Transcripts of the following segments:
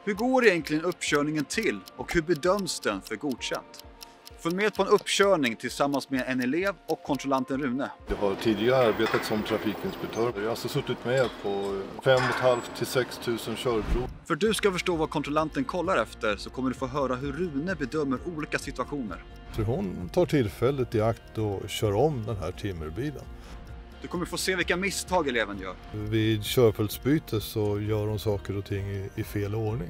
Hur går egentligen uppkörningen till och hur bedöms den för godkänt? Följ med på en uppkörning tillsammans med en elev och kontrollanten Rune. Jag har tidigare arbetat som trafikinspektör. Jag har alltså suttit med på 5 500 till 6 000 körprov. För att du ska förstå vad kontrollanten kollar efter så kommer du få höra hur Rune bedömer olika situationer. Så hon tar tillfället i akt och kör om den här timmerbilen. Du kommer få se vilka misstag eleven gör. Vid körfältsbyte så gör hon saker och ting i fel ordning.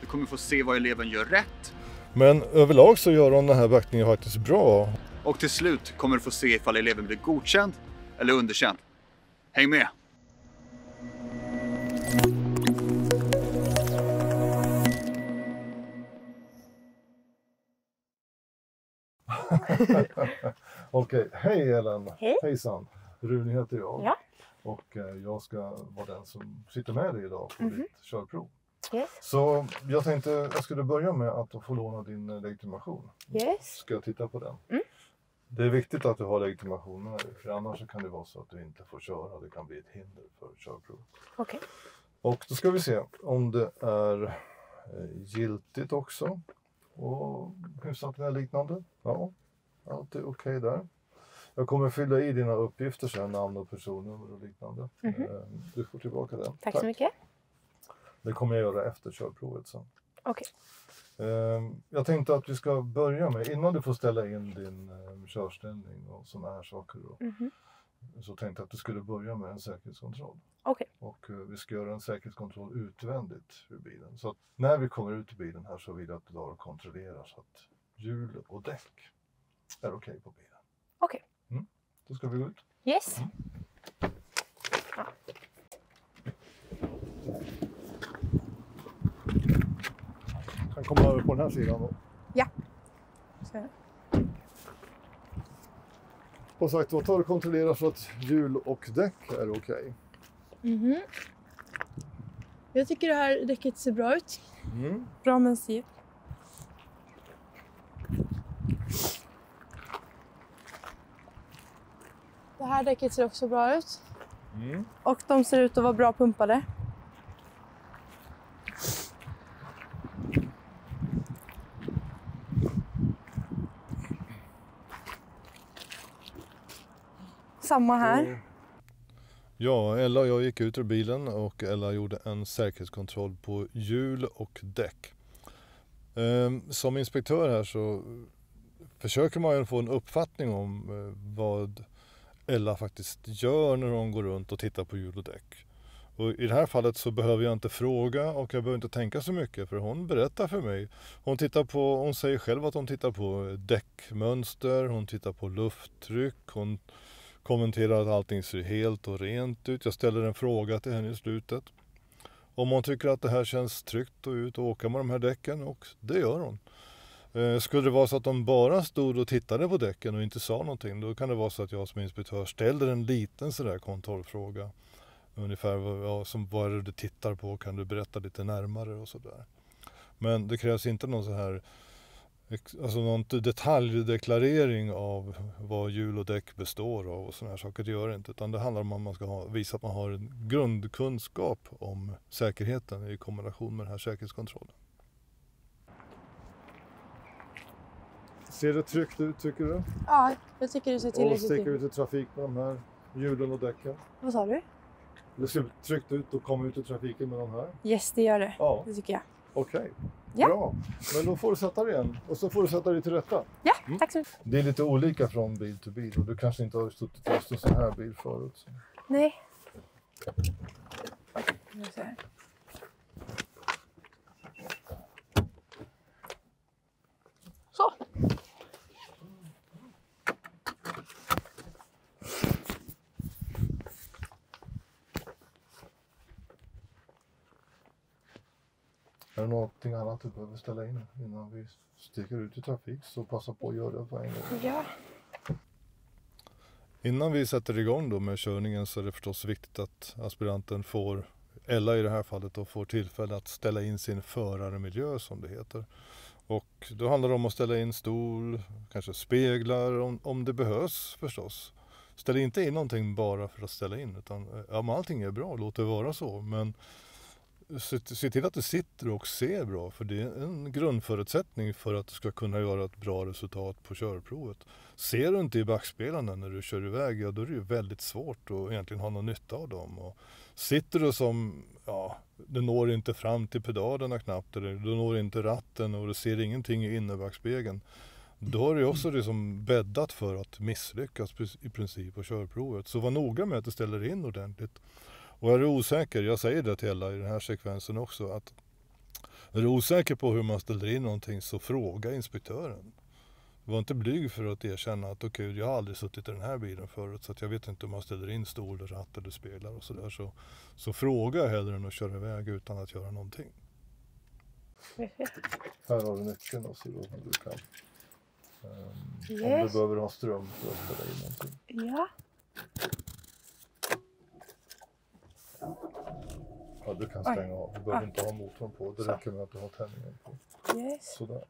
Du kommer få se vad eleven gör rätt. Men överlag så gör hon den här backningen faktiskt bra. Och till slut kommer du få se ifall eleven blir godkänd eller underkänd. Häng med! Okej, hej Ellen. Hej. Hejsan. Rune heter jag. Ja. Och jag ska vara den som sitter med dig idag på ditt körprov. Yes. Så jag tänkte jag skulle börja med att få låna din legitimation. Yes. Ska jag titta på den? Mm. Det är viktigt att du har legitimation med dig, för annars så kan det vara så att du inte får köra. Det kan bli ett hinder för körprov. Okej. Och då ska vi se om det är giltigt också. Och hyfsat välliknande. Ja, allt är okej där. Jag kommer fylla i dina uppgifter sen, namn och personnummer och liknande. Du får tillbaka den. Tack så mycket. Det kommer jag göra efter körprovet sen. Okej. Jag tänkte att vi ska börja med, innan du får ställa in din körställning och sådana här saker då, så tänkte jag att du skulle börja med en säkerhetskontroll. Okej. Och vi ska göra en säkerhetskontroll utvändigt ur bilen. Så att när vi kommer ut ur bilen här så vill jag att du då kontrollerar så att hjul och däck är okej på bilen. Okej. Då ska vi gå ut. Yes. Kan komma över på den här sidan då. Ja. Så. Och sagt, då tar du och kontrollerar så att hjul och däck är okej. Jag tycker det här däcket ser bra ut. Bra mönster. Det här däcket ser också bra ut. Och de ser ut att vara bra pumpade. Samma här. Ja, Ella och jag gick ut ur bilen och Ella gjorde en säkerhetskontroll på hjul och däck. Som inspektör här så försöker man ju få en uppfattning om vad Ella faktiskt gör när hon går runt och tittar på hjul och däck. Och i det här fallet så behöver jag inte fråga och jag behöver inte tänka så mycket, för hon berättar för mig. Hon säger själv att hon tittar på däckmönster, hon tittar på lufttryck, hon kommenterar att allting ser helt och rent ut. Jag ställer en fråga till henne i slutet. Om hon tycker att det här känns tryggt och ut och åka med de här däcken, och det gör hon. Skulle det vara så att de bara stod och tittade på däcken och inte sa någonting, då kan det vara så att jag som inspektör ställer en liten sådär kontrollfråga. Ungefär vad är det du tittar på, kan du berätta lite närmare och sådär. Men det krävs inte någon så här, alltså någon detaljdeklarering av vad hjul och däck består av och sådana här saker. Det gör det inte, utan det handlar om att man ska visa att man har en grundkunskap om säkerheten i kombination med den här säkerhetskontrollen. Ser det tryggt ut tycker du? Ja, jag tycker det ser Och tillräckligt sticker ut. ut i trafik med de här hjulen och däcken? Vad sa du? Det ser tryggt ut att komma ut i trafiken med de här? Yes, det gör det. Ja. Det tycker jag. Okej, Ja. bra. Men då får du sätta dig igen och så får du sätta dig till rätta. Ja, tack så mycket. Det är lite olika från bil till bil och du kanske inte har suttit i just en sån här bil förut. Nej. Så. Är det någonting annat du behöver ställa in innan vi sticker ut i trafik, så passa på att göra det på en gång. Ja. Innan vi sätter igång då med körningen så är det förstås viktigt att aspiranten får, Ella i det här fallet, då får tillfälle att ställa in sin förarmiljö som det heter. Och då handlar det om att ställa in stol, kanske speglar om det behövs förstås. Ställ inte in någonting bara för att ställa in, utan ja, men allting är bra, låt det vara så. Men se till att du sitter och ser bra, för det är en grundförutsättning för att du ska kunna göra ett bra resultat på körprovet. Ser du inte i backspelarna när du kör iväg, ja, då är det ju väldigt svårt att egentligen ha någon nytta av dem. Och sitter du som, ja, du når inte fram till pedalerna knappt, eller du når inte ratten och du ser ingenting i innerbackspegeln, då är det också liksom bäddat för att misslyckas i princip på körprovet. Så var noga med att du ställer in ordentligt. Och är du osäker, jag säger det till alla i den här sekvensen också, att är du osäker på hur man ställer in någonting, så fråga inspektören. Var inte blyg för att erkänna att okej, jag har aldrig suttit i den här bilen förut, så att jag vet inte om man ställer in stol, ratt eller speglar och sådär. Så fråga hellre än att köra iväg utan att göra någonting. Här har du nyckeln och så då du kan. Om du behöver ha ström för att ställa in någonting. Ja. Ja, du kan stänga av. Du behöver inte ha motorn på. Det räcker med att du har tändningen på. Yes. Sådär.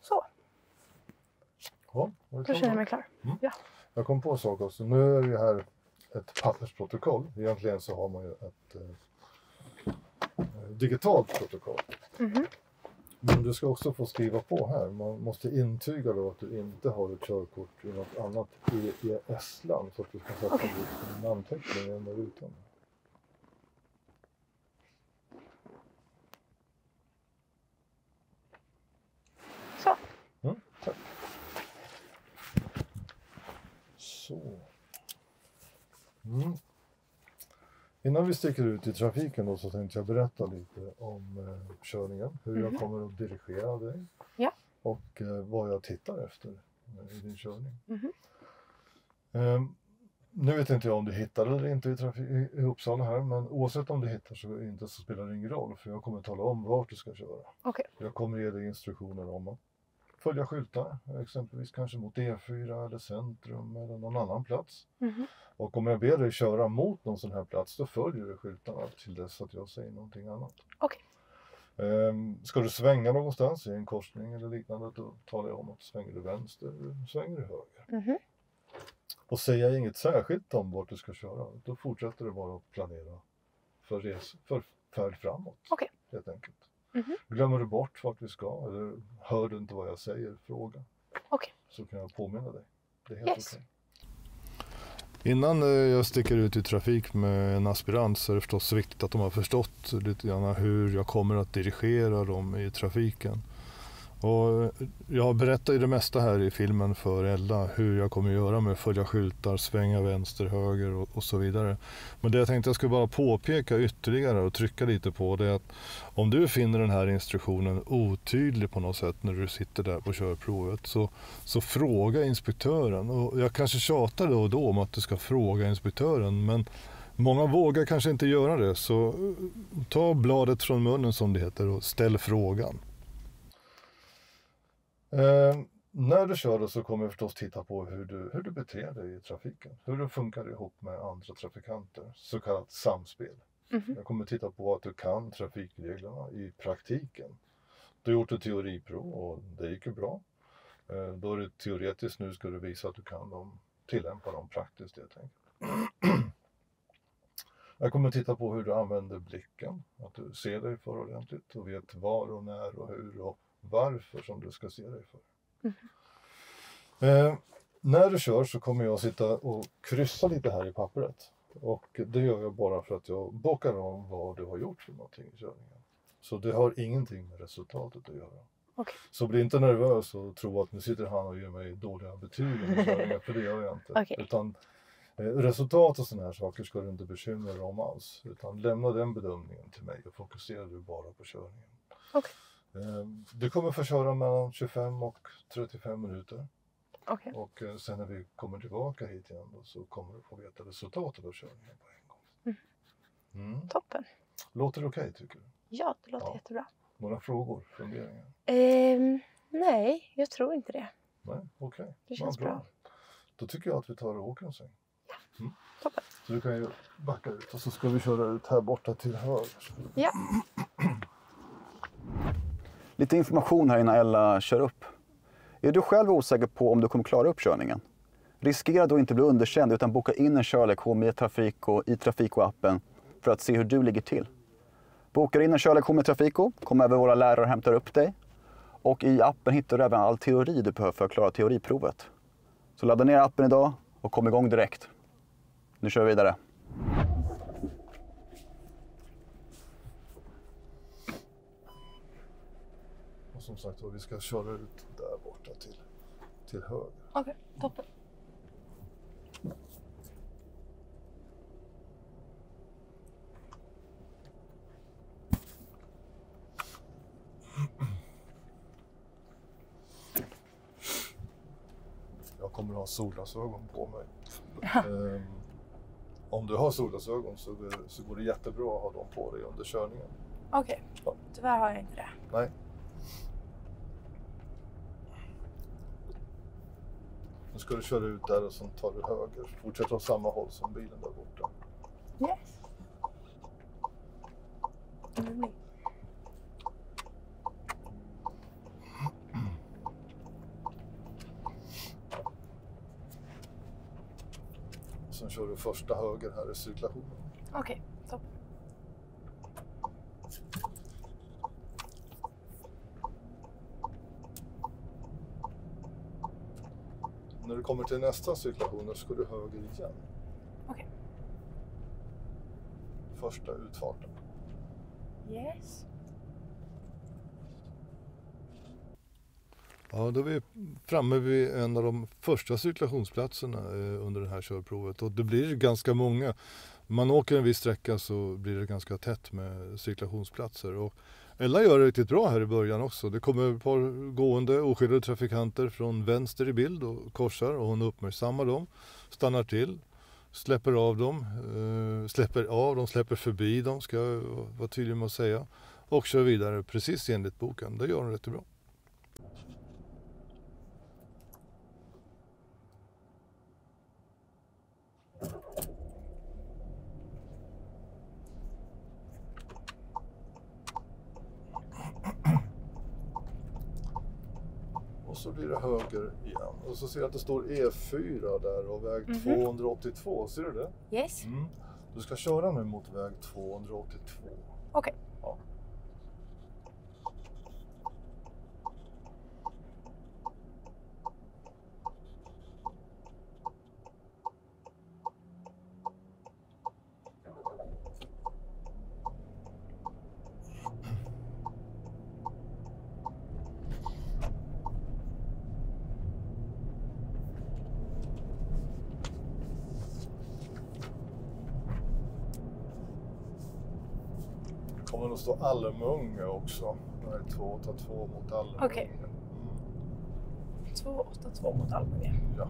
Så. Ja, Då känner jag mig klar. Ja. Jag kom på en sak också. Nu är det här ett pappersprotokoll. Egentligen så har man ju ett digitalt protokoll. Men du ska också få skriva på här. Man måste intyga då att du inte har ett körkort i något annat EES-land, så att du kan sätta dit en namnteckning under rutan. Så. Tack. Så. Innan vi sticker ut i trafiken då, så tänkte jag berätta lite om körningen. Hur jag kommer att dirigera dig. Ja. Och vad jag tittar efter i din körning. Nu vet inte jag om du hittar eller inte i Uppsala här, men oavsett om du hittar så spelar det ingen roll, för jag kommer tala om vart du ska köra. Okay. Jag kommer ge dig instruktioner om att följa skyltar, exempelvis kanske mot E4 eller centrum eller någon annan plats. Och om jag ber dig köra mot någon sån här plats, då följer du skyltarna till dess att jag säger någonting annat. Okay. Ska du svänga någonstans i en korsning eller liknande, då talar jag om att svänger du vänster, svänger du höger. Och säger jag inget särskilt om vart du ska köra, då fortsätter det bara att planera för färd framåt. Okay. Helt enkelt. Glömmer du bort vart vi ska, eller hör du inte vad jag säger, fråga. Okay. Så kan jag påminna dig. Det är helt okej. Innan jag sticker ut i trafik med en aspirant, så är det förstås viktigt att de har förstått lite grann hur jag kommer att dirigera dem i trafiken. Och jag berättar ju det mesta här i filmen för Ella, hur jag kommer göra med följa skyltar, svänga vänster, höger och så vidare. Men det jag tänkte jag skulle bara påpeka ytterligare och trycka lite på, det är att om du finner den här instruktionen otydlig på något sätt när du sitter där på körprovet, så fråga inspektören. Och jag kanske tjatar då och då om att du ska fråga inspektören, men många vågar kanske inte göra det, så ta bladet från munnen som det heter och ställ frågan. När du kör så kommer jag förstås titta på hur du beter dig i trafiken. Hur du funkar ihop med andra trafikanter. Så kallat samspel. Jag kommer titta på att du kan trafikreglerna i praktiken. Du har gjort ett teoriprov och det gick ju bra. Då är det teoretiskt, nu ska du visa att du kan tillämpa dem praktiskt helt enkelt. Jag kommer titta på hur du använder blicken. Att du ser dig för ordentligt och vet var och när och hur och varför som du ska se dig för. När du kör så kommer jag sitta och kryssa lite här i pappret. Och det gör jag bara för att jag bockar om vad du har gjort för någonting i körningen. Så det har ingenting med resultatet att göra. Okay. Så bli inte nervös och tro att nu sitter han och ger mig dåliga betyg i körningen, för det gör jag inte. Okay. Utan resultat och sådana här saker ska du inte bekymra dig om alls. Utan lämna den bedömningen till mig och fokusera du bara på körningen. Okay. Du kommer få köra mellan 25 och 35 minuter. Okay. Och sen när vi kommer tillbaka hit igen då, så kommer du få veta resultatet av körningen på en gång. Toppen. Låter det okej, tycker du? Ja, det låter jättebra. Några frågor, funderingar? Nej, jag tror inte det. Nej, okej. Det känns bra. Då tycker jag att vi tar och åker en sväng. Ja. Toppen. Så du kan ju backa ut och så ska vi köra ut här borta till höger. Ja. Lite information här innan Ella kör upp. Är du själv osäker på om du kommer klara uppkörningen? Riskera då inte bli underkänd utan boka in en körlektion i Trafiko-appen för att se hur du ligger till. Bokar in en körlektion med Trafiko kommer även våra lärare och hämtar upp dig. Och i appen hittar du även all teori du behöver för att klara teoriprovet. Så ladda ner appen idag och kom igång direkt. Nu kör vi vidare. Och som sagt vi ska köra ut där borta till höger. Okej, toppen. Jag kommer att ha solglasögon på mig. Om du har solglasögon så går det jättebra att ha dem på dig under körningen. Okej, Ja. tyvärr har jag inte det. Nej. Nu ska du köra ut där och sen tar du höger. Fortsätt åt samma håll som bilen där borta. Yes. Sen kör du första höger här i cirkulationen. Okej, toppen. När du kommer till nästa cirkulation då ska du höger igen. Okej. Första utfarten. Yes. Ja, då är vi framme vid en av de första cirkulationsplatserna under det här körprovet. Och det blir ganska många. Om man åker en viss sträcka så blir det ganska tätt med cirkulationsplatser. Och Ella gör det riktigt bra här i början också. Det kommer ett par gående oskyddade trafikanter från vänster i bild och korsar. Och hon uppmärksammar dem, stannar till, släpper förbi dem, ska jag vara tydlig med att säga. Och kör vidare precis enligt boken. Det gör hon rätt bra. Och så blir det höger igen. Och så ser jag att det står E4 där och väg 282. Ser du det? Yes. Du ska köra nu mot väg 282. Okej. Ja. Kommer det att stå Almunge också. Väg 282 mot Almunge. Okej. 282 mot Almunge. Ja.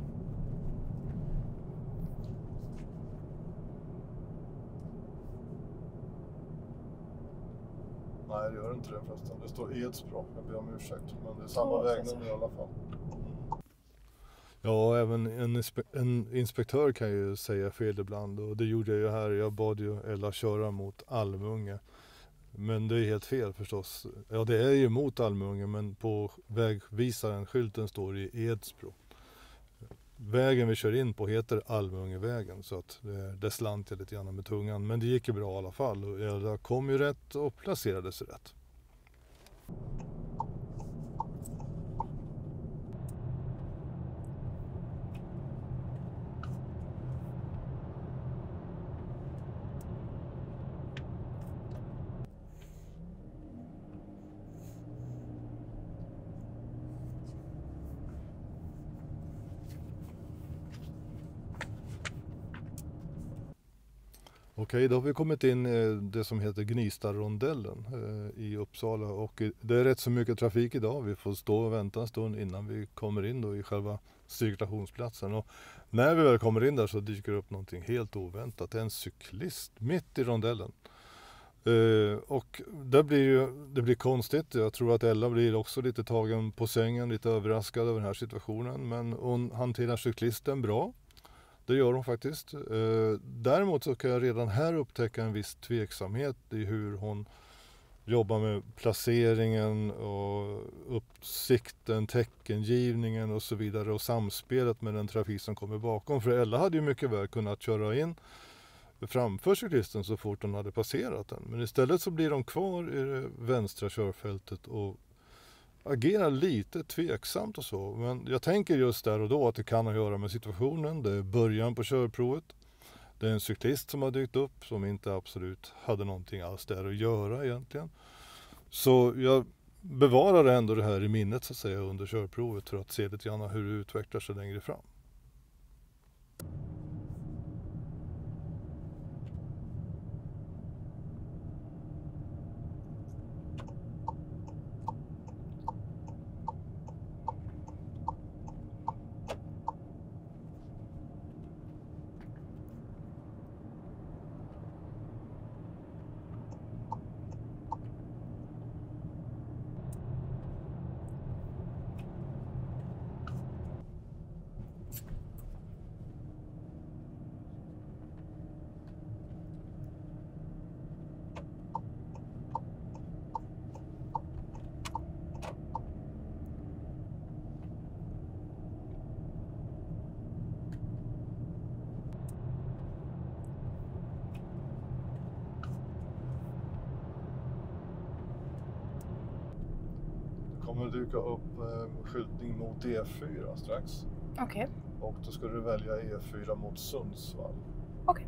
Nej, det gör inte det förresten. Det står Edsbro. Jag ber om ursäkt. Men det är samma vägnummer i alla fall. Ja, även en inspektör kan ju säga fel ibland. Och det gjorde jag ju här. Jag bad ju Ella köra mot Almunge. Men det är helt fel förstås. Ja, det är ju mot Almunge, men på vägvisaren, skylten står i Edsbro. Vägen vi kör in på heter Almungevägen, så att det slant jag lite grann med tungan. Men det gick ju bra i alla fall och Ella kom ju rätt och placerade sig rätt. Okej, då har vi kommit in i det som heter Gnista-rondellen i Uppsala och det är rätt så mycket trafik idag. Vi får stå och vänta en stund innan vi kommer in då i själva cirkulationsplatsen. Och när vi väl kommer in där så dyker det upp någonting helt oväntat. Det är en cyklist mitt i rondellen. Och det blir konstigt. Jag tror att Ella blir också lite tagen på sängen, lite överraskad över den här situationen. Men hon hanterar cyklisten bra. Det gör hon faktiskt. Däremot så kan jag redan här upptäcka en viss tveksamhet i hur hon jobbar med placeringen och uppsikten, teckengivningen och så vidare och samspelet med den trafik som kommer bakom. För Ella hade ju mycket väl kunnat köra in framför cyklisten så fort hon hade passerat den. Men istället så blir de kvar i det vänstra körfältet och agerar lite tveksamt och så. Men jag tänker just där och då att det kan ha att göra med situationen. Det är början på körprovet. Det är en cyklist som har dykt upp som inte absolut hade någonting alls där att göra egentligen. Så jag bevarar ändå det här i minnet så att säga under körprovet för att se lite grann hur det utvecklar sig längre fram. Kommer dyka upp skyltning mot E4 strax. Okej. Och då ska du välja E4 mot Sundsvall. Okej.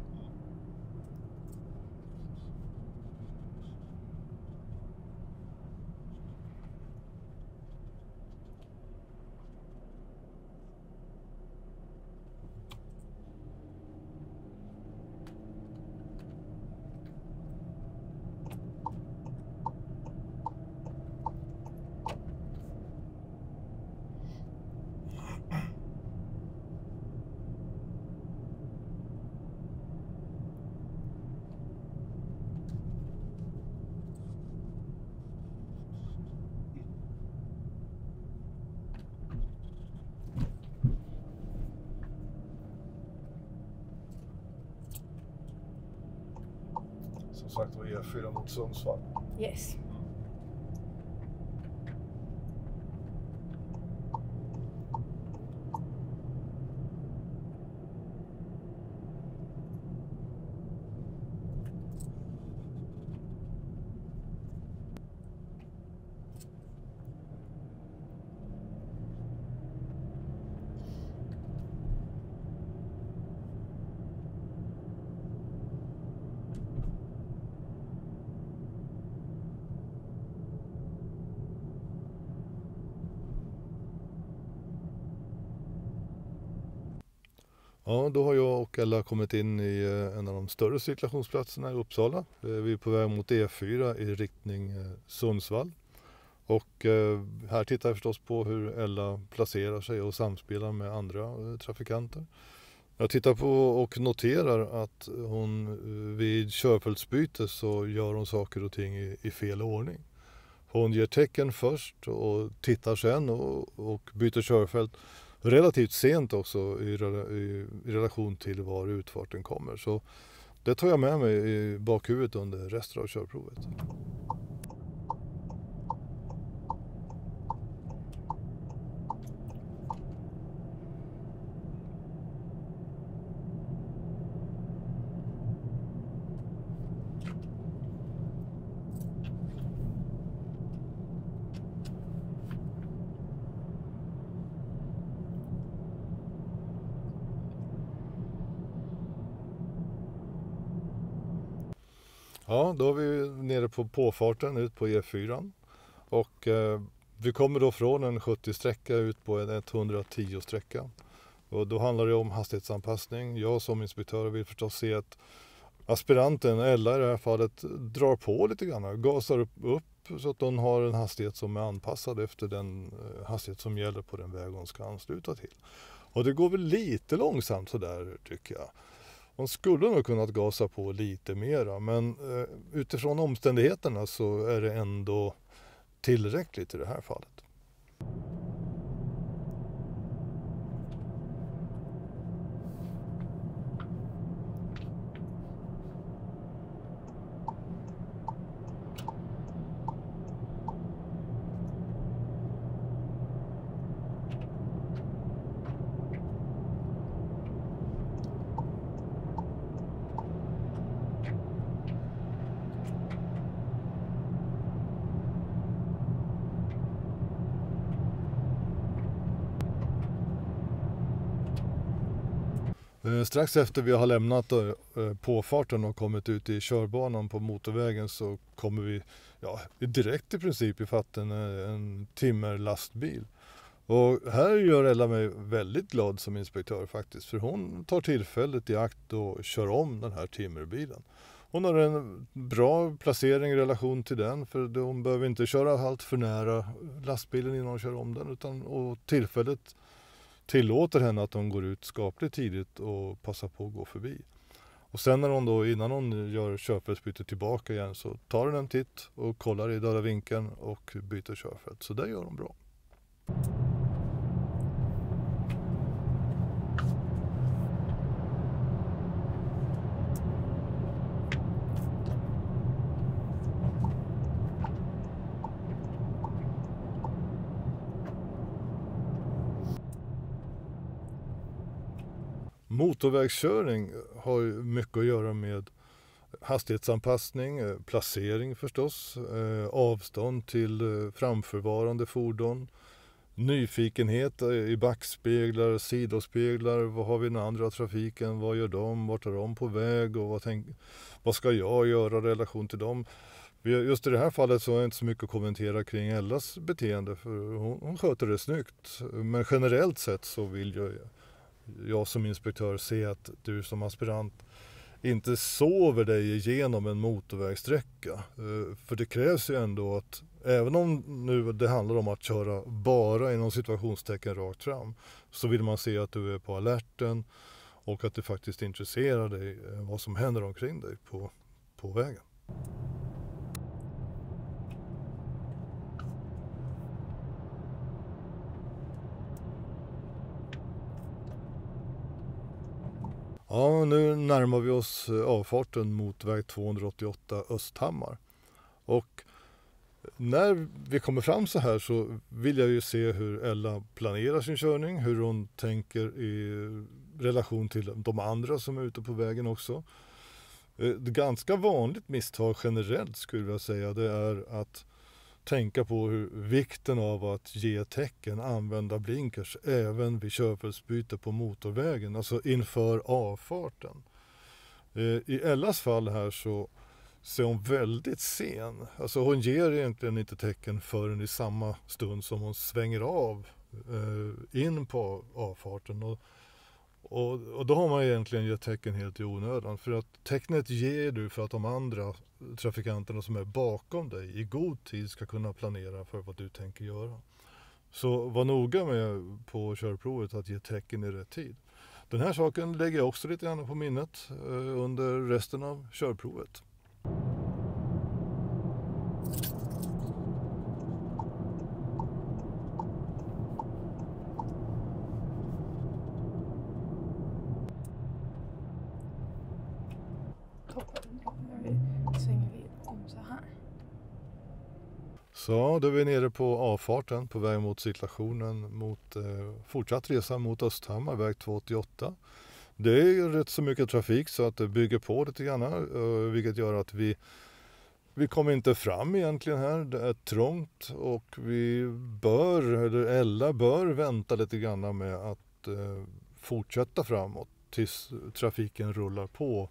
Som sagt var E4 mot Sundsvall. Yes. Ja, då har jag och Ella kommit in i en av de större cirkulationsplatserna i Uppsala. Vi är på väg mot E4 i riktning Sundsvall. Och här tittar jag förstås på hur Ella placerar sig och samspelar med andra trafikanter. Jag tittar på och noterar att hon vid körfältsbyte så gör hon saker och ting i fel ordning. Hon ger tecken först och tittar sen och byter körfält relativt sent också i relation till var utfarten kommer. Så det tar jag med mig i bakhuvudet under resten av körprovet. Ja, då är vi nere på påfarten ut på E4 och vi kommer då från en 70-sträcka ut på en 110-sträcka. Och då handlar det om hastighetsanpassning. Jag som inspektör vill förstås se att aspiranten, Ella i det här fallet, drar på lite grann, gasar upp så att hon har en hastighet som är anpassad efter den hastighet som gäller på den väg hon ska ansluta till. Och det går väl lite långsamt så där tycker jag. Hon skulle nog kunnat gasa på lite mera, men utifrån omständigheterna så är det ändå tillräckligt i det här fallet. Strax efter vi har lämnat påfarten och kommit ut i körbanan på motorvägen så kommer vi direkt i princip ifatt en timmerlastbil. Och här gör Ella mig väldigt glad som inspektör faktiskt, för hon tar tillfället i akt och kör om den här timmerbilen. Hon har en bra placering i relation till den, för hon behöver inte köra allt för nära lastbilen innan hon kör om den, och tillfället tillåter henne att hon går ut skapligt tidigt och passar på att gå förbi. Och sen när hon då, innan hon gör körfältsbytet tillbaka igen, så tar hon en titt och kollar i döda vinkeln och byter körfält. Så det gör hon bra. Motorvägskörning har ju mycket att göra med hastighetsanpassning, placering förstås, avstånd till framförvarande fordon, nyfikenhet i backspeglar, sidospeglar, vad har vi den andra trafiken, vad gör de, vart är de på väg och vad ska jag göra i relation till dem. Just i det här fallet så har jag inte så mycket att kommentera kring Ellas beteende, för hon sköter det snyggt. Men generellt sett så vill jag som inspektör se att du som aspirant inte sover dig igenom en motorvägssträcka. För det krävs ju ändå att, även om nu det handlar om att köra bara inom situationstecken rakt fram, så vill man se att du är på alerten och att du faktiskt intresserar dig vad som händer omkring dig på vägen. Ja, nu närmar vi oss avfarten mot väg 288 Östhammar. Och när vi kommer fram så här så vill jag ju se hur Ella planerar sin körning, hur hon tänker i relation till de andra som är ute på vägen också. Ett ganska vanligt misstag generellt skulle jag säga, det är att tänka på vikten av att ge tecken, använda blinkers även vid körfältsbyte på motorvägen, alltså inför avfarten. I Ellas fall här så är hon väldigt sen. Alltså hon ger egentligen inte tecken förrän i samma stund som hon svänger av in på avfarten. Och då har man egentligen gett tecken helt i onödan, för att tecknet ger du för att de andra trafikanterna som är bakom dig i god tid ska kunna planera för vad du tänker göra. Så var noga med på körprovet att ge tecken i rätt tid. Den här saken lägger jag också lite grann på minnet under resten av körprovet. Svänger vi om så här. Så då är vi nere på avfarten på väg mot cirkulationen mot fortsatt resa mot Östhammar, väg 288. Det är rätt så mycket trafik så att det bygger på lite grann, vilket gör att vi kommer inte fram egentligen här. Det är trångt och Ella bör vänta lite grann med att fortsätta framåt tills trafiken rullar på.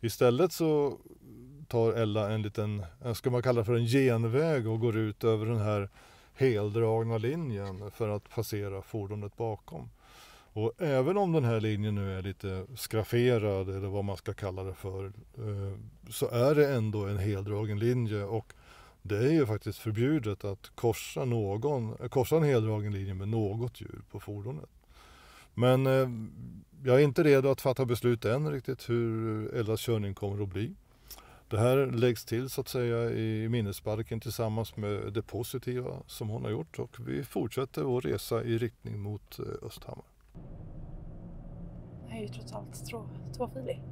Istället så tar Ella en liten, ska man kalla för en genväg, och går ut över den här heldragna linjen för att passera fordonet bakom. Och även om den här linjen nu är lite skrafferad eller vad man ska kalla det för, så är det ändå en heldragen linje, och det är ju faktiskt förbjudet att korsa en heldragen linje med något hjul på fordonet. Men jag är inte redo att fatta beslut än riktigt hur Ellas körning kommer att bli. Det här läggs till så att säga i minnesbalken tillsammans med det positiva som hon har gjort, och vi fortsätter vår resa i riktning mot Östhammar. Det är ju trots allt tvåfilig.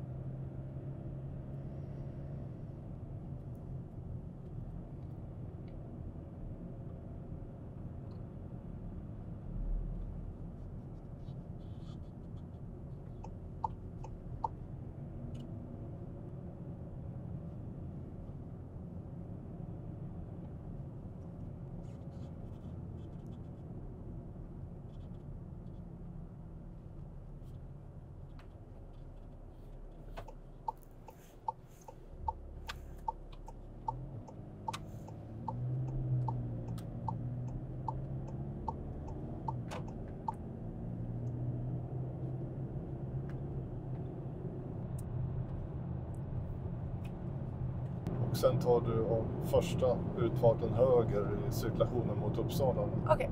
sen tar du om första utfarten höger i cirkulationen mot Uppsala. Okej.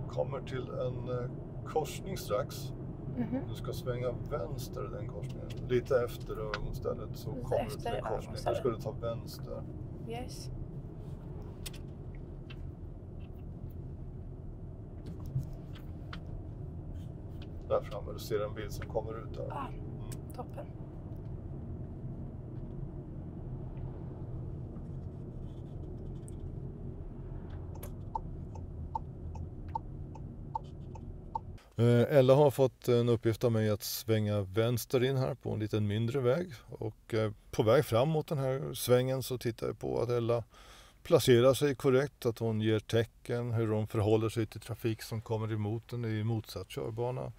Kommer till en korsning strax. Du ska svänga vänster i den korsningen. Lite efter övergångsstället så kommer du till en korsning. Där ska du ta vänster. Yes. Där framme, du ser en bil som kommer ut där. Toppen. Ella har fått en uppgift av mig att svänga vänster in här på en liten mindre väg. Och på väg fram mot den här svängen så tittar jag på att Ella placerar sig korrekt, att hon ger tecken, hur hon förhåller sig till trafik som kommer emot den i motsatt körbana.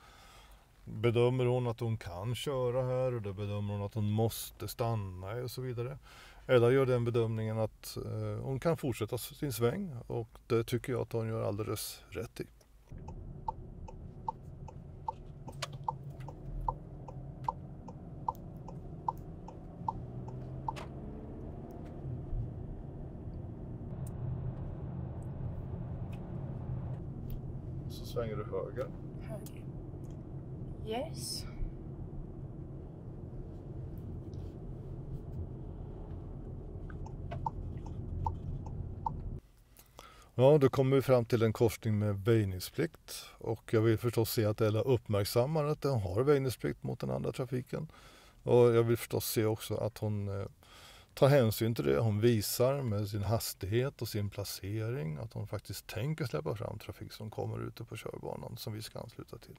Bedömer hon att hon kan köra här och då bedömer hon att hon måste stanna och så vidare. Ella gör den bedömningen att hon kan fortsätta sin sväng och det tycker jag att hon gör alldeles rätt i. Så svänger du höger. Höger. Yes. Ja, då kommer vi fram till en korsning med väjningsplikt och jag vill förstås se att Ella uppmärksammar att den har väjningsplikt mot den andra trafiken. Och jag vill förstås se också att hon tar hänsyn till det. Hon visar med sin hastighet och sin placering att hon faktiskt tänker släppa fram trafik som kommer ute på körbanan som vi ska ansluta till.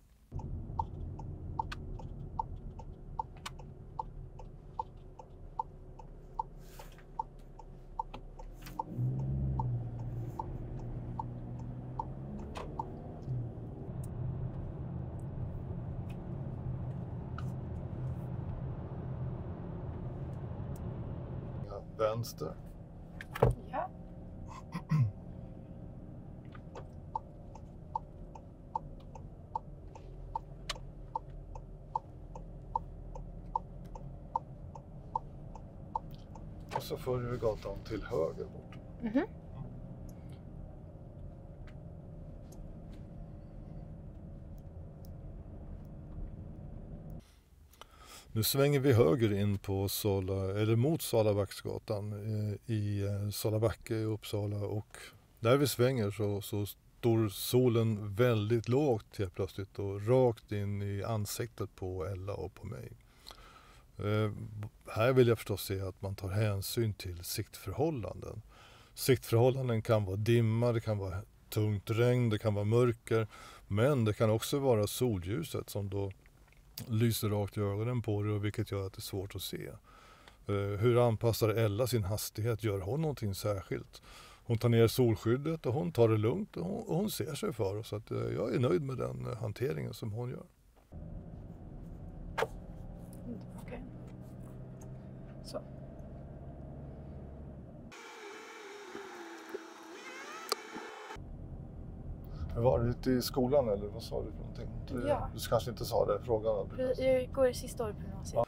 Vänster. Ja. Och så följer vi gatan till höger bort. Nu svänger vi höger in på mot Salabacksgatan i Salabacke i Uppsala och där vi svänger så står solen väldigt lågt helt plötsligt och rakt in i ansiktet på Ella och på mig. Här vill jag förstås se att man tar hänsyn till siktförhållanden. Siktförhållanden kan vara dimma, det kan vara tungt regn, det kan vara mörker, men det kan också vara solljuset som då lyser rakt i ögonen på det, vilket gör att det är svårt att se. Hur anpassar Ella sin hastighet? Gör hon någonting särskilt? Hon tar ner solskyddet och hon tar det lugnt och hon ser sig för. Så att jag är nöjd med den hanteringen som hon gör. Okej. Så. Var det lite i skolan eller vad sa du för någonting? Ja. Du kanske inte sa det, frågan. Jag går i sista året på gymnasiet.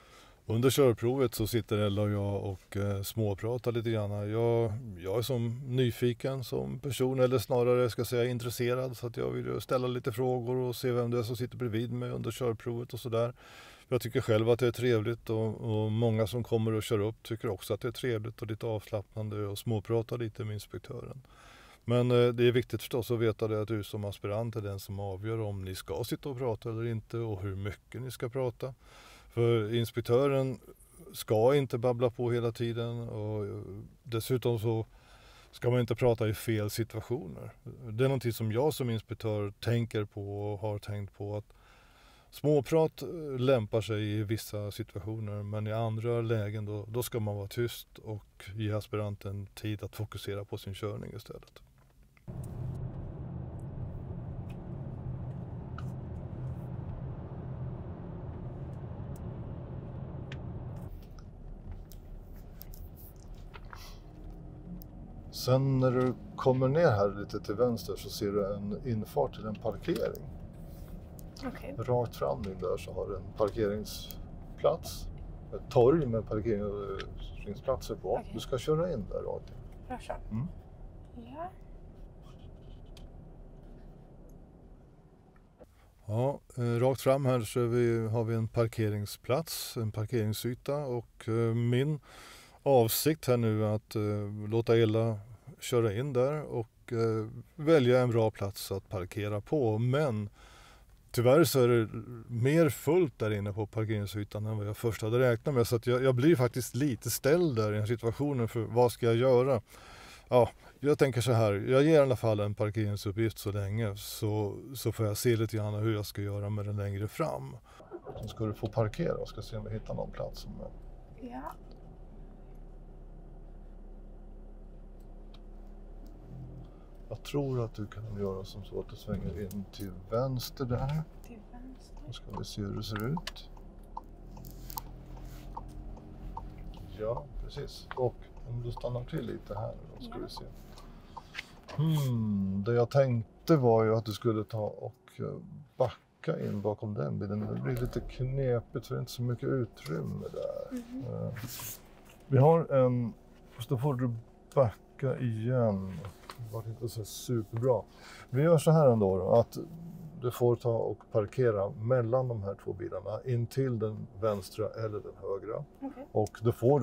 Under körprovet så sitter Ella och jag och småpratar lite grann. Jag är som nyfiken som person, eller snarare ska säga intresserad, så att jag vill ställa lite frågor och se vem det är som sitter bredvid mig under körprovet och sådär. Jag tycker själv att det är trevligt och många som kommer och kör upp tycker också att det är trevligt och lite avslappnande och småprata lite med inspektören. Men det är viktigt förstås att veta det att du som aspirant är den som avgör om ni ska sitta och prata eller inte och hur mycket ni ska prata. För inspektören ska inte babbla på hela tiden och dessutom så ska man inte prata i fel situationer. Det är någonting som jag som inspektör tänker på och har tänkt på, att småprat lämpar sig i vissa situationer, men i andra lägen då ska man vara tyst och ge aspiranten tid att fokusera på sin körning istället. Sen när du kommer ner här lite till vänster så ser du en infart till en parkering. Okej. Rakt fram in där så har du en parkeringsplats. Ett torg med parkeringsplatser på. Okej. Du ska köra in där rakt in. Bra kör. Mm. Ja. Ja, rakt fram här så har vi en parkeringsplats, en parkeringsyta och min avsikt här nu är att låta Ella köra in där och välja en bra plats att parkera på. Men tyvärr så är det mer fullt där inne på parkeringsytan än vad jag först hade räknat med. Så att jag blir faktiskt lite ställd där i den situationen för vad ska jag göra? Ja, jag tänker så här, jag ger i alla fall en parkeringsuppgift så länge så får jag se lite grann hur jag ska göra med den längre fram. Så ska du få parkera och ska se om vi hittar någon plats som är. Ja. Jag tror att du kan göra som så att du svänger in till vänster där. Till vänster. Då ska vi se hur det ser ut. Ja, precis. Och om du stannar till lite här då ska vi se. Det jag tänkte var ju att du skulle ta och backa in bakom den bilen. Det blir lite knepigt för det är inte så mycket utrymme där. Vi har en, fast då får du backa igen. Det var inte så superbra. Vi gör så här ändå då, att du får ta och parkera mellan de här två bilarna in till den vänstra eller den högra. Okej. Och då får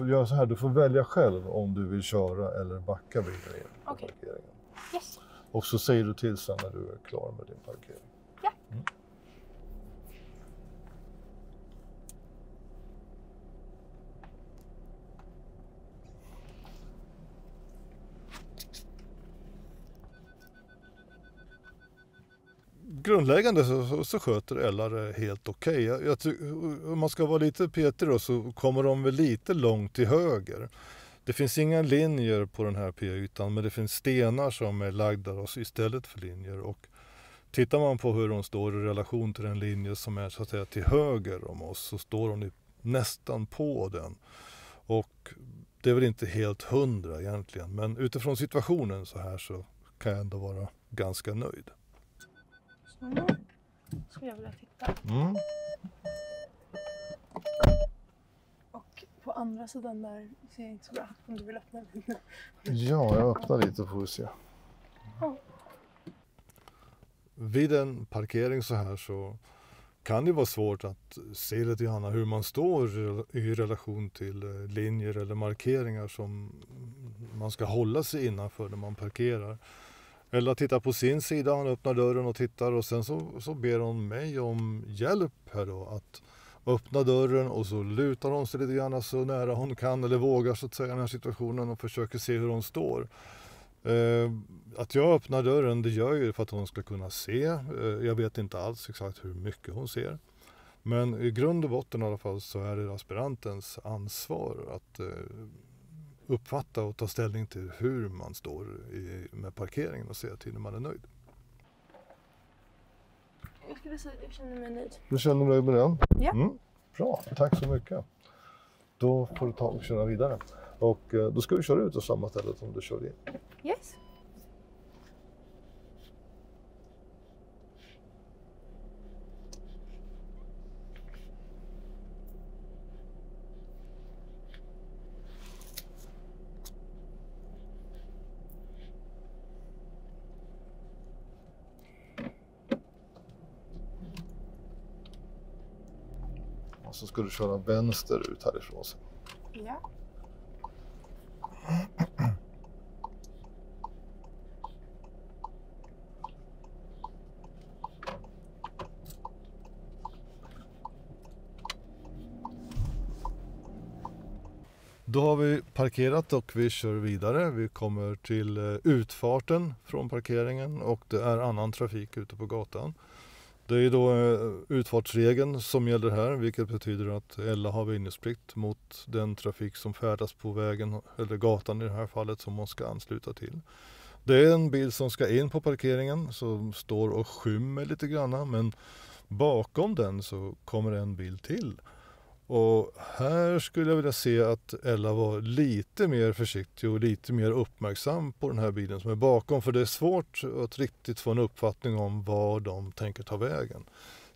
du göra så här, du får välja själv om du vill köra eller backa bilen in på Okej. parkeringen. Yes. Och så säger du till sen när du är klar med din parkering. Ja. Grundläggande så sköter Ella det helt okej. Om man ska vara lite petig då så kommer de väl lite långt till höger. Det finns inga linjer på den här p-ytan men det finns stenar som är lagda istället för linjer. Och tittar man på hur de står i relation till den linje som är så att säga till höger om oss så står de nästan på den. Och det är väl inte helt 100 egentligen men utifrån situationen så här så kan jag ändå vara ganska nöjd. Så. Skulle jag vilja titta. Och på andra sidan där ser jag inte så bra. Om du vill öppna den. Ja, jag öppnar lite får vi se. Ja. Vid en parkering så här så kan det vara svårt att se lite grann hur man står i relation till linjer eller markeringar som man ska hålla sig innanför när man parkerar. Eller tittar på sin sida, han öppnar dörren och tittar och sen så ber hon mig om hjälp här då att öppna dörren och så lutar hon sig lite grann så nära hon kan eller vågar så att säga i den här situationen och försöker se hur hon står. Att jag öppnar dörren det gör ju för att hon ska kunna se. Jag vet inte alls exakt hur mycket hon ser. Men i grund och botten i alla fall så är det aspirantens ansvar att uppfatta och ta ställning till hur man står med parkeringen och se till när man är nöjd. Jag skulle säga att jag känner mig nöjd. Du känner dig nöjd med den? Ja. Bra, tack så mycket. Då får du ta och köra vidare. Och då ska vi köra ut och samma ställe som du körde in. Yes. Och så ska du köra vänster ut härifrån sen. Ja. Då har vi parkerat och vi kör vidare. Vi kommer till utfarten från parkeringen och det är annan trafik ute på gatan. Det är då utfartsregeln som gäller här, vilket betyder att Ella har vinningsplikt mot den trafik som färdas på vägen eller gatan i det här fallet som man ska ansluta till. Det är en bil som ska in på parkeringen som står och skymmer lite grann, men bakom den så kommer en bil till. Och här skulle jag vilja se att Ella var lite mer försiktig och lite mer uppmärksam på den här bilen som är bakom. För det är svårt att riktigt få en uppfattning om var de tänker ta vägen.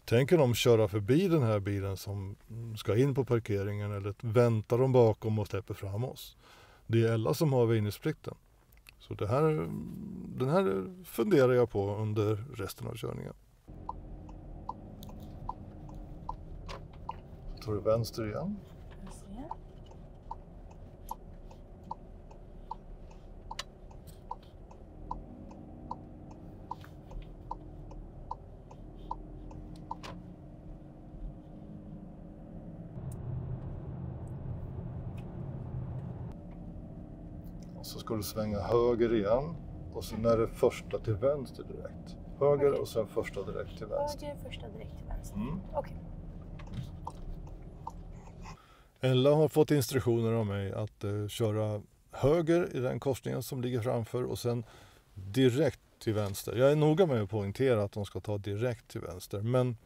Tänker de köra förbi den här bilen som ska in på parkeringen eller väntar de bakom och släpper fram oss? Det är Ella som har väjningsplikten. Så den här funderar jag på under resten av körningen. Tar du vänster igen? Och så ska du svänga höger igen. Och sen är det första till vänster direkt. Höger och sen första direkt till vänster. Höger, första direkt till vänster. Okej. Ella har fått instruktioner av mig att köra höger i den korsningen som ligger framför och sen direkt till vänster. Jag är noga med att poängtera att de ska ta direkt till vänster, men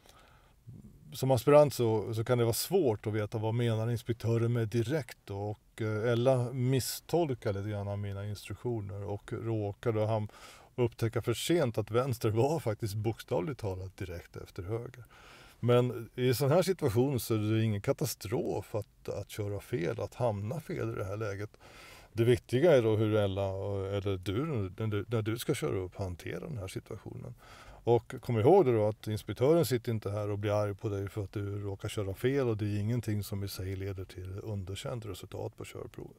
som aspirant så kan det vara svårt att veta vad menar inspektören med direkt då, och Ella misstolkade lite grann mina instruktioner och råkade han upptäcka för sent att vänster var faktiskt bokstavligt talat direkt efter höger. Men i sån här situation så är det ingen katastrof att köra fel, att hamna fel i det här läget. Det viktiga är då hur Ella eller du, när du ska köra upp, hanterar den här situationen. Och kom ihåg då att inspektören sitter inte här och blir arg på dig för att du råkar köra fel, och det är ingenting som i sig leder till underkänt resultat på körprovet.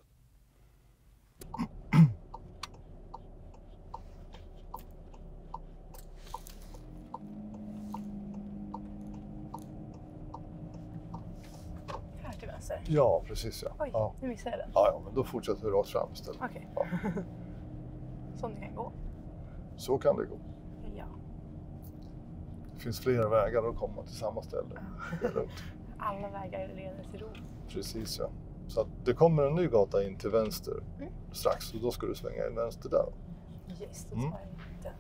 Ja, precis ja. Oj, ja. nu missade jag den. Ja, men då fortsätter vi rakt fram istället. Okej. Ja. Som det kan gå. Så kan det gå. Ja. Det finns flera vägar att komma till samma ställe. Det är lugnt. Alla vägar leder till Rom. Precis ja. Så att det kommer en ny gata in till vänster strax, och då ska du svänga in vänster där. Just det, tar jag inte.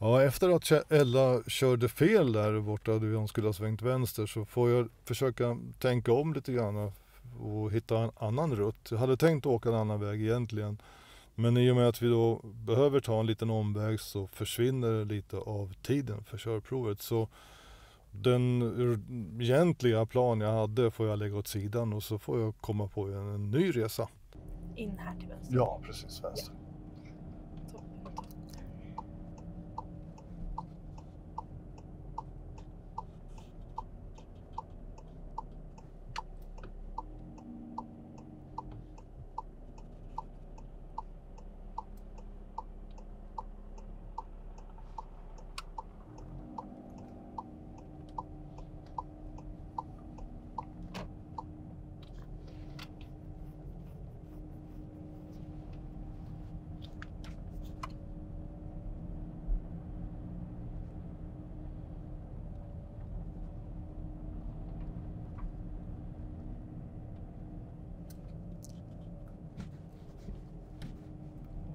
Ja, efter att Ella körde fel där borta, där hon skulle ha svängt vänster, så får jag försöka tänka om lite grann och hitta en annan rutt. Jag hade tänkt åka en annan väg egentligen, men i och med att vi då behöver ta en liten omväg så försvinner lite av tiden för körprovet. Så den egentliga plan jag hade får jag lägga åt sidan, och så får jag komma på en ny resa. In här till vänster. Ja, precis, vänster. Ja.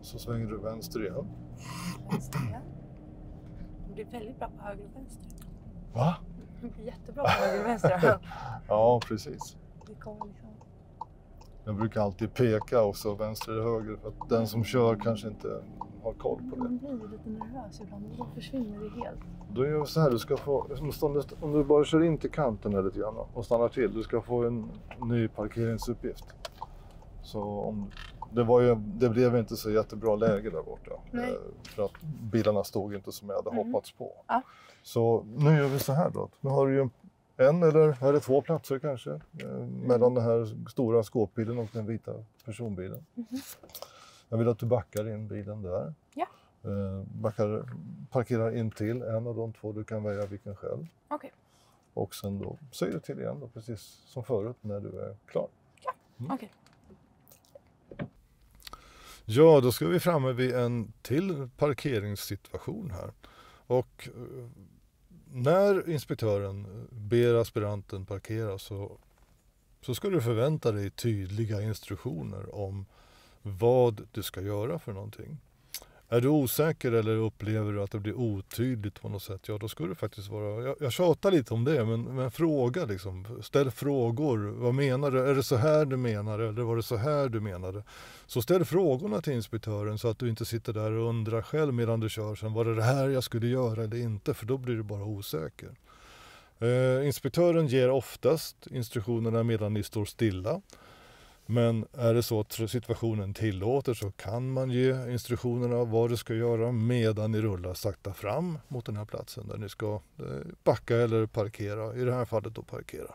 Så svänger du vänster igen. Vänster igen. Det blir väldigt bra på höger och vänster. Va? Det blir jättebra på höger och vänster. Ja, precis. Det kommer liksom... Jag brukar alltid peka och så vänster eller höger, för att den som kör kanske inte har koll på det. Man blir lite nervös ibland och då försvinner det helt. Då gör vi så här, du ska få, om du bara kör in till kanten här lite grann och stannar till, du ska få en ny parkeringsuppgift. Så om, det blev inte så jättebra läge där borta. Nej. För att bilarna stod inte som jag hade hoppats på. Ja. Så nu gör vi så här då. Nu har du ju en eller är det två platser kanske mellan den här stora skåpbilen och den vita personbilen. Jag vill att du backar in bilen där. Ja. Parkerar in till en av de två, du kan välja vilken själv. Okej. Och sen då säger du till igen då, precis som förut när du är klar. Ja, okej. Ja, då ska vi framme vid en till parkeringssituation här. Och när inspektören ber aspiranten parkera så ska du förvänta dig tydliga instruktioner om vad du ska göra för någonting. Är du osäker eller upplever du att det blir otydligt på något sätt, ja då ska du faktiskt vara, jag tjatar lite om det, men fråga liksom, ställ frågor, vad menar du, är det så här du menar eller var det så här du menade? Så ställ frågorna till inspektören så att du inte sitter där och undrar själv medan du kör sen, var det här jag skulle göra eller inte, för då blir du bara osäker. Inspektören ger oftast instruktionerna medan ni står stilla. Men är det så att situationen tillåter så kan man ge instruktionerna vad du ska göra medan ni rullar sakta fram mot den här platsen där ni ska backa eller parkera. I det här fallet då parkera.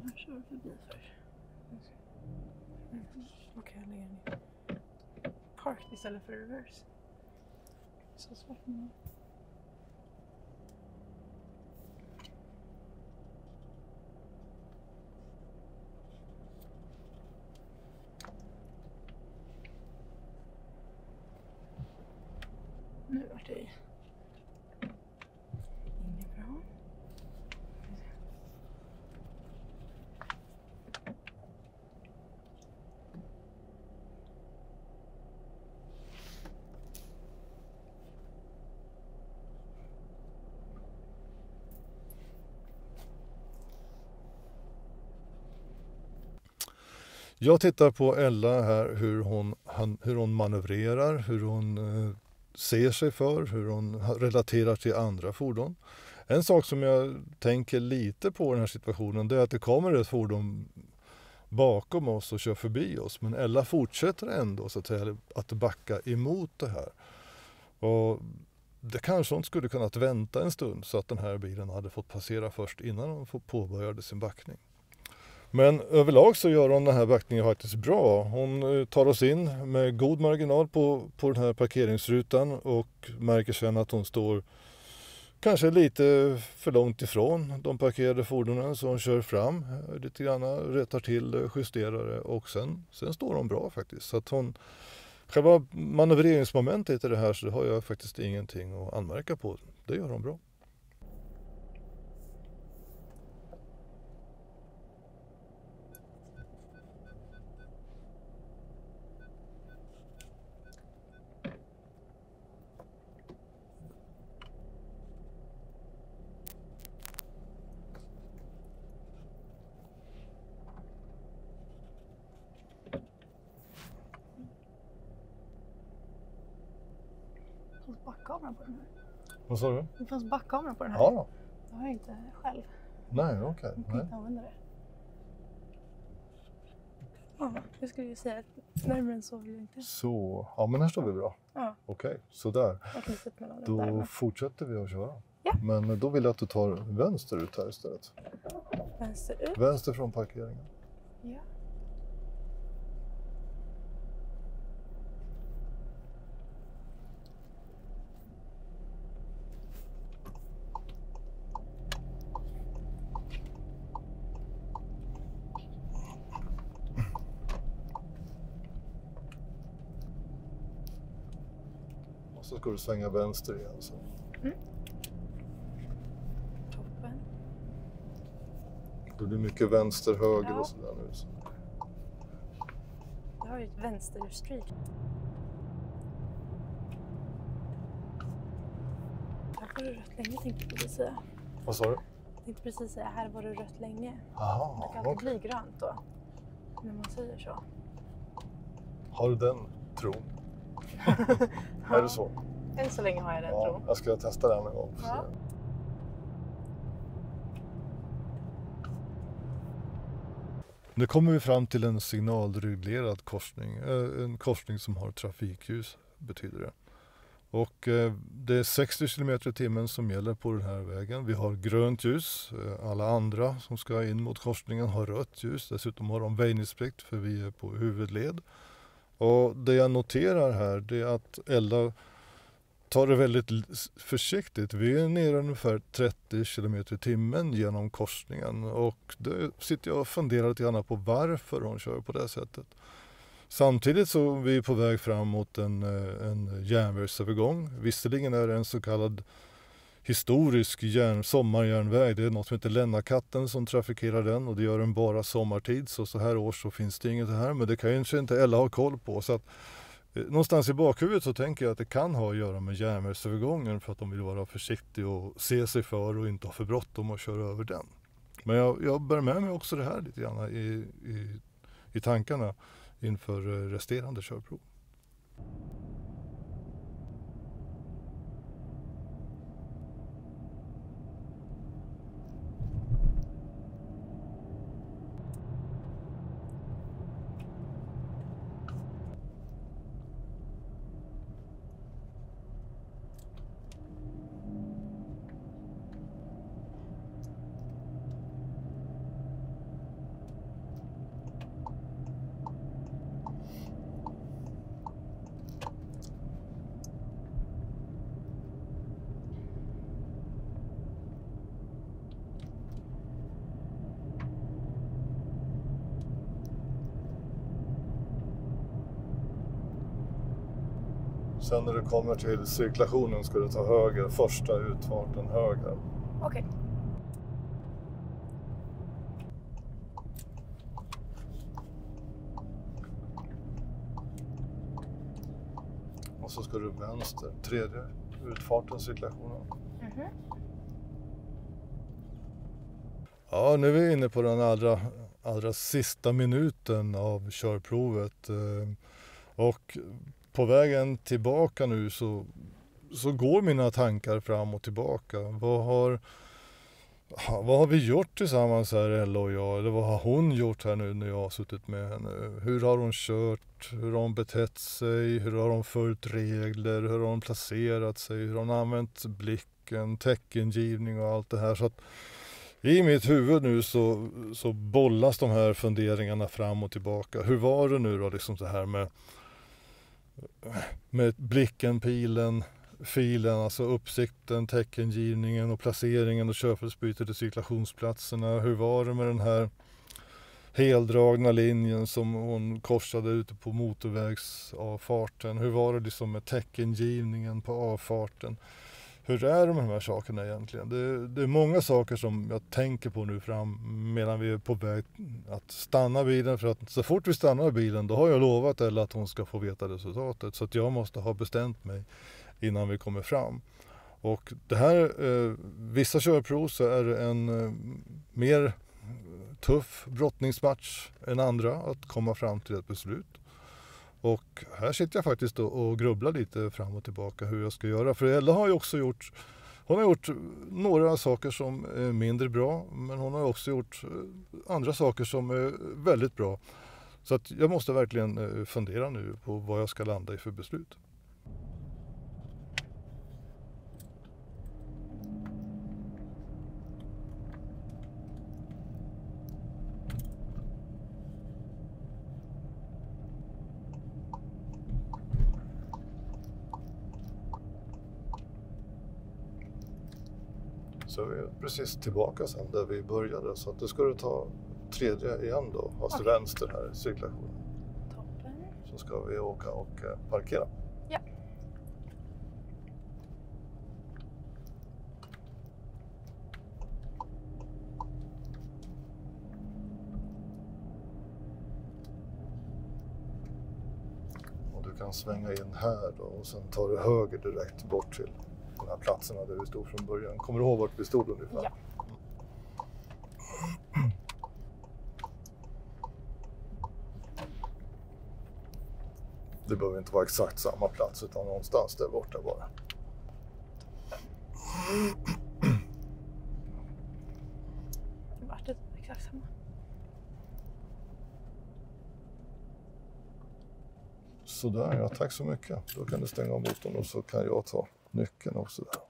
Jag kör förbi först. Okej, jag lägger ner. Park istället för reverse. Så svårt nu. Nu vart det inget bra. Jag tittar på Ella här, hur hon manövrerar, hur hon ser sig för, hur hon relaterar till andra fordon. En sak som jag tänker lite på i den här situationen, det är att det kommer ett fordon bakom oss och kör förbi oss. Men Ella fortsätter ändå så att säga, att backa emot det här. Och det kanske hon skulle kunnat vänta en stund så att den här bilen hade fått passera först innan hon påbörjade sin backning. Men överlag så gör hon den här backningen faktiskt bra. Hon tar oss in med god marginal på den här parkeringsrutan och märker sen att hon står kanske lite för långt ifrån de parkerade fordonen, så hon kör fram lite grann, rättar till, justerar det och sen står hon bra faktiskt. Så att själva manövreringsmomentet i det här så har jag faktiskt ingenting att anmärka på. Det gör hon bra. Det fanns backkamera på den här. Vad sa du? Det fanns backkamera på den här. Ja. Det har jag inte själv. Nej, okej. Jag kan inte använda det. Ja, jag skulle ju säga att närmare än så vill jag inte. Så, ja men här står vi bra. Ja. Okej, så där. Jag kan sitta mellan Då den där. fortsätter vi att köra. Ja. Men då vill jag att du tar vänster ut här istället. Vänster ut. Vänster från parkeringen. Ja. Och så ska du svänga vänster igen. Så. Toppen. Det blir mycket vänster, höger Ja. och sådär nu. Så. Jag har ju ett vänsterstreak. Här var det rött länge tänkte jag precis säga. Vad sa du? Jag tänkte precis säga här var det rött länge. Jaha, Det kan alltid okej. bli grönt då. När man säger så. Har du den tron? Är det så? Än så länge har jag den Ja, tron. jag ska testa den en gång. Ja. Nu kommer vi fram till en signalreglerad korsning. En korsning som har trafikljus betyder det. Och det är 60 km/h som gäller på den här vägen. Vi har grönt ljus. Alla andra som ska in mot korsningen har rött ljus. Dessutom har de väjningsplikt för vi är på huvudled. Och det jag noterar här det är att Ella tar det väldigt försiktigt. Vi är nere ungefär 30 km i timmen genom korsningen och då sitter jag och funderar lite grann på varför hon kör på det sättet. Samtidigt så är vi på väg fram mot en järnvägsövergång. Visserligen är det en så kallad historisk sommarjärnväg. Det är något som heter Lennakatten som trafikerar den och det gör den bara sommartid. Så här års så finns det inget här, men det kan ju inte Ella ha koll på. Så att, någonstans i bakhuvudet så tänker jag att det kan ha att göra med järnvägsövergången för att de vill vara försiktiga och se sig för och inte ha för bråttom att köra över den. Men jag bär med mig också det här lite grann i tankarna inför resterande körprov. Sen när du kommer till cirkulationen ska du ta höger, första utfarten höger. Okej. Och så ska du vänster, tredje utfarten cirkulationen. Mhm. Ja, nu är vi inne på den allra sista minuten av körprovet. Och på vägen tillbaka nu så går mina tankar fram och tillbaka. Vad har vi gjort tillsammans här, Ella och jag? Eller vad har hon gjort här nu när jag har suttit med henne? Hur har hon kört? Hur har hon betett sig? Hur har hon följt regler? Hur har hon placerat sig? Hur har hon använt blicken, teckengivning och allt det här? Så att i mitt huvud nu så bollas de här funderingarna fram och tillbaka. Hur var det nu då, liksom så här med blicken, pilen, filen, alltså uppsikten, teckengivningen och placeringen och körfältsbytet i cirkulationsplatserna. Hur var det med den här heldragna linjen som hon korsade ute på motorvägsavfarten? Hur var det liksom med teckengivningen på avfarten? Hur är det med de här sakerna egentligen? Det är många saker som jag tänker på nu fram medan vi är på väg att stanna bilen. För att så fort vi stannar bilen då har jag lovat Ella att hon ska få veta resultatet. Så att jag måste ha bestämt mig innan vi kommer fram. Och det här, vissa körprov så är det en mer tuff brottningsmatch än andra att komma fram till ett beslut. Och här sitter jag faktiskt och grubblar lite fram och tillbaka hur jag ska göra. För Ella har ju också gjort några saker som är mindre bra. Men hon har också gjort andra saker som är väldigt bra. Så att jag måste verkligen fundera nu på vad jag ska landa i för beslut. Så vi är precis tillbaka sen där vi började. Så att det ska du ta tredje igen då. Fast till vänster här i cirkulationen. Toppen. Så ska vi åka och parkera. Ja. Och du kan svänga in här då och sen tar du höger direkt bort till de här platserna där vi stod från början. Kommer du ihåg vart vi stod ungefär? Ja. Det behöver inte vara exakt samma plats utan någonstans där borta bara. Vart det exakt samma? Sådär, ja, tack så mycket. Då kan du stänga av motorn och så kan jag ta nyckeln också där.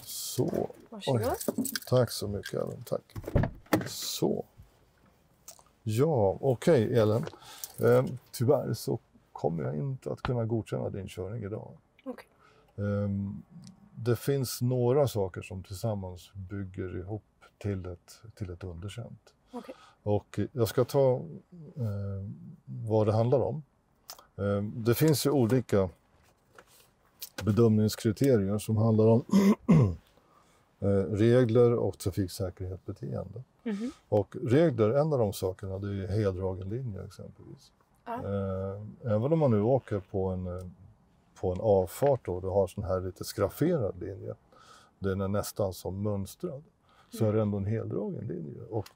Så. Varsågod. Oj, tack så mycket Ellen, tack. Så. Ja, okej Ellen. Tyvärr så kommer jag inte att kunna godkänna din körning idag. Okej. Det finns några saker som tillsammans bygger ihop till ett underkänt. Okej. Och jag ska ta vad det handlar om. Det finns ju olika bedömningskriterier som handlar om regler och trafiksäkerhetsbeteende. Mhm. Och regler, en av de sakerna, det är heldragen linje exempelvis. Ja. Även om man nu åker på en avfart och du har sån här lite skrafferad linje, den är nästan som mönstrad, så är det ändå en heldragen linje. Och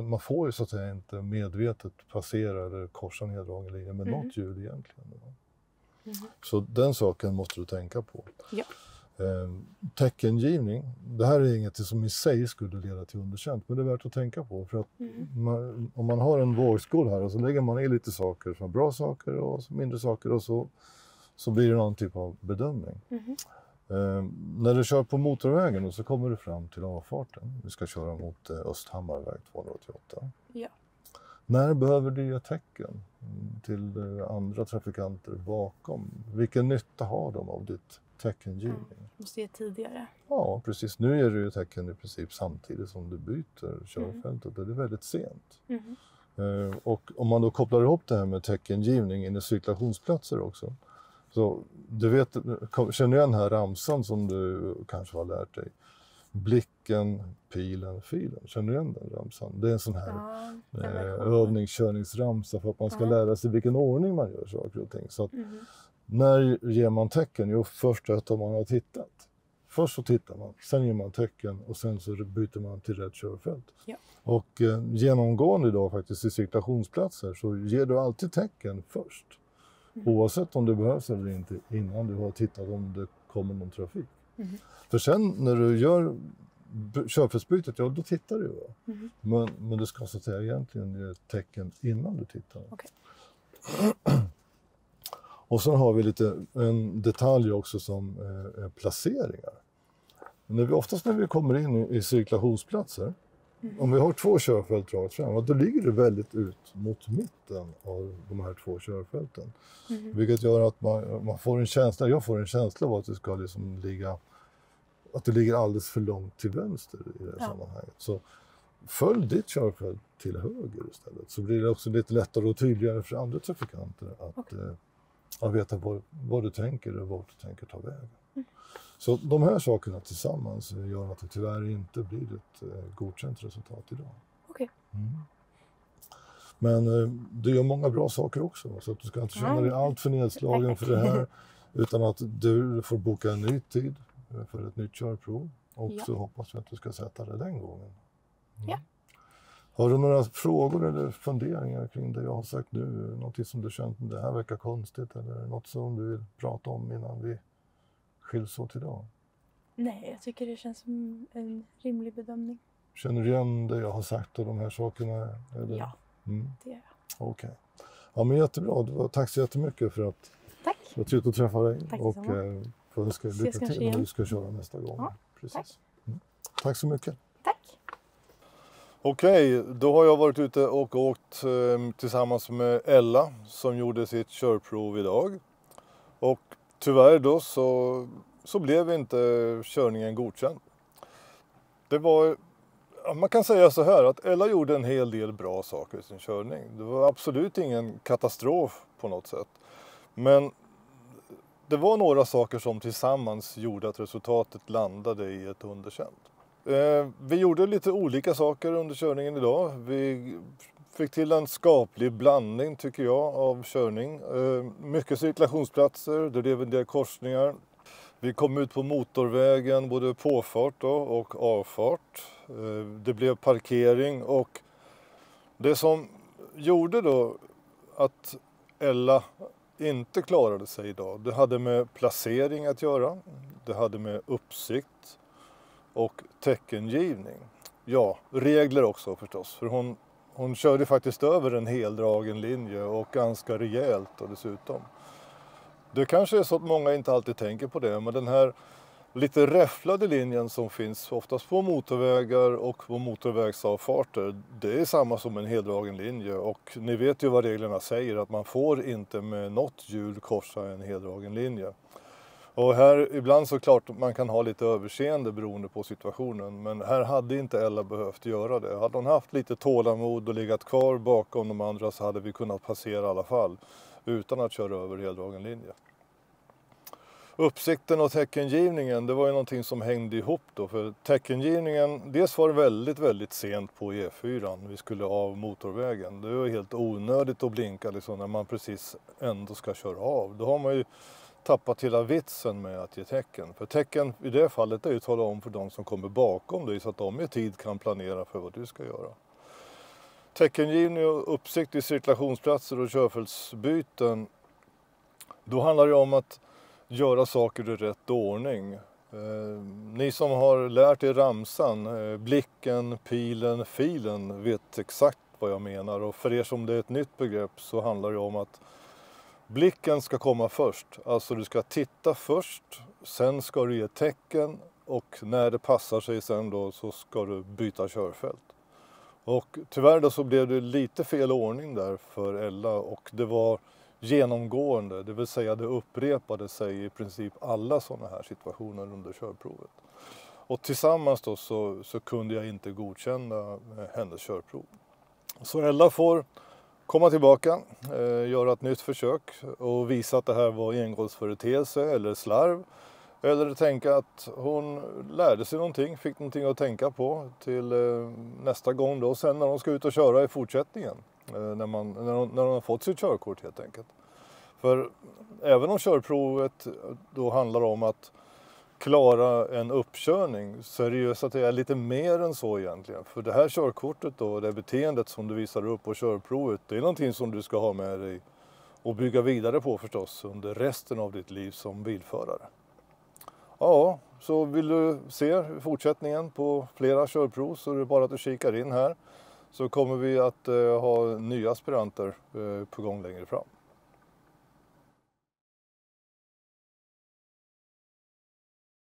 man får ju så att säga inte medvetet passera eller korsa en heldragen linje med något ljud egentligen. Så den saken måste du tänka på. Ja. Teckengivning, det här är inget som i sig skulle leda till underkänt, men det är värt att tänka på. För att om man har en vågskål här och så lägger man i lite saker som är bra saker och mindre saker och så blir det någon typ av bedömning. När du kör på motorvägen och så kommer du fram till avfarten. Vi ska köra mot Östhammar väg 288. Ja. När behöver du ge tecken till andra trafikanter bakom? Vilken nytta har de av ditt teckengivning? Måste ge tidigare. Ja, precis. Nu ger du ju tecken i princip samtidigt som du byter körfältet och det är väldigt sent. Och om man då kopplar ihop det här med teckengivning in i cirkulationsplatser också. Så du vet, känner du igen här ramsan som du kanske har lärt dig? Blicken, pilen, filen. Känner du igen den ramsan? Det är en sån här övningskörningsramsa för att man ska lära sig vilken ordning man gör saker och ting. Så att när ger man tecken? Jo, först efter man har tittat. Först så tittar man, sen ger man tecken och sen så byter man till rätt körfält. Ja. Och genomgående idag faktiskt i cirkulationsplatser så ger du alltid tecken först. Oavsett om det behövs eller inte innan du har tittat om det kommer någon trafik. För sen när du gör körfältsbytet, ja då tittar du. Men du ska så att säga egentligen ge tecken innan du tittar. Okej. Och sen har vi en detalj också som placeringar. Oftast när vi kommer in i cirkulationsplatser, om vi har två körfält rakt fram, då ligger det väldigt ut mot mitten av de här två körfälten. Vilket gör att man får en känsla, jag får en känsla av att det ska liksom ligga, att det ligger alldeles för långt till vänster i det här sammanhanget. Så följ ditt körfält till höger istället, så blir det också lite lättare och tydligare för andra trafikanter att veta vad du tänker och vart du tänker ta vägen. Så de här sakerna tillsammans gör att det tyvärr inte blir ett godkänt resultat idag. Okej. Men du gör många bra saker också, så att du ska inte känna dig allt för nedslagen för det här, utan att du får boka en ny tid för ett nytt körprov och så hoppas vi att du ska sätta det den gången. Ja. Har du några frågor eller funderingar kring det jag har sagt nu? Något som du känt det här verkar konstigt eller något som du vill prata om innan vi skiljs åt idag? Nej, jag tycker det känns som en rimlig bedömning. Känner du igen det jag har sagt och de här sakerna? Eller? Ja, det gör jag. Okej. Ja, men jättebra. Tack så jättemycket för att det var trevligt att träffa dig. Tack och detsamma. önska lycka till när du ska köra nästa gång. Ja, precis. Tack så mycket. Tack. Okej, då har jag varit ute och åkt tillsammans med Ella som gjorde sitt körprov idag. Och tyvärr då så blev inte körningen godkänd. Det var, man kan säga så här att Ella gjorde en hel del bra saker i sin körning. Det var absolut ingen katastrof på något sätt. Men det var några saker som tillsammans gjorde att resultatet landade i ett underkänt. Vi gjorde lite olika saker under körningen idag. Vi fick till en skaplig blandning tycker jag av körning. Mycket cirkulationsplatser, det blev en del korsningar. Vi kom ut på motorvägen, både påfart och avfart. Det blev parkering och det som gjorde då att Ella inte klarade sig idag, det hade med placering att göra. Det hade med uppsikt och teckengivning. Ja, regler också förstås. För hon körde faktiskt över en heldragen linje och ganska rejält och dessutom. Det kanske är så att många inte alltid tänker på det, men den här lite räfflade linjen som finns oftast på motorvägar och på motorvägsavfarter, det är samma som en heldragen linje, och ni vet ju vad reglerna säger, att man får inte med något hjul korsa en heldragen linje. Och här ibland så klart man kan ha lite överseende beroende på situationen, men här hade inte Ella behövt göra det. Hade hon haft lite tålamod och legat kvar bakom de andra så hade vi kunnat passera i alla fall utan att köra över heldragen linje. Uppsikten och teckengivningen, det var ju någonting som hängde ihop då, för teckengivningen, dels var det väldigt sent på E4, vi skulle av motorvägen. Det var helt onödigt att blinka liksom när man precis ändå ska köra av. Då har man ju tappat hela vitsen med att ge tecken. För tecken i det fallet är ju att tala om för de som kommer bakom dig så att de i tid kan planera för vad du ska göra. Teckengivning och uppsikt i cirkulationsplatser och körfältsbyten, då handlar det om att göra saker i rätt ordning. Ni som har lärt er ramsan, blicken, pilen, filen, vet exakt vad jag menar. Och för er som det är ett nytt begrepp så handlar det om att blicken ska komma först. Alltså du ska titta först, sen ska du ge tecken och när det passar sig sen då så ska du byta körfält. Och tyvärr då så blev det lite fel ordning där för Ella, och det var genomgående, det vill säga det upprepade sig i princip alla sådana här situationer under körprovet. Och tillsammans då så kunde jag inte godkänna hennes körprov. Så Ella får komma tillbaka, göra ett nytt försök och visa att det här var engångsföreteelse eller slarv. Eller tänka att hon lärde sig någonting, fick någonting att tänka på till nästa gång då, sen när hon ska ut och köra i fortsättningen. När hon har fått sitt körkort helt enkelt. För även om körprovet då handlar om att klara en uppkörning så är det ju så att det är lite mer än så egentligen. För det här körkortet då, det beteendet som du visar upp på körprovet, det är någonting som du ska ha med dig och bygga vidare på förstås under resten av ditt liv som bilförare. Ja, så vill du se fortsättningen på flera körprov så är det bara att du kikar in här. Så kommer vi att ha nya aspiranter på gång längre fram.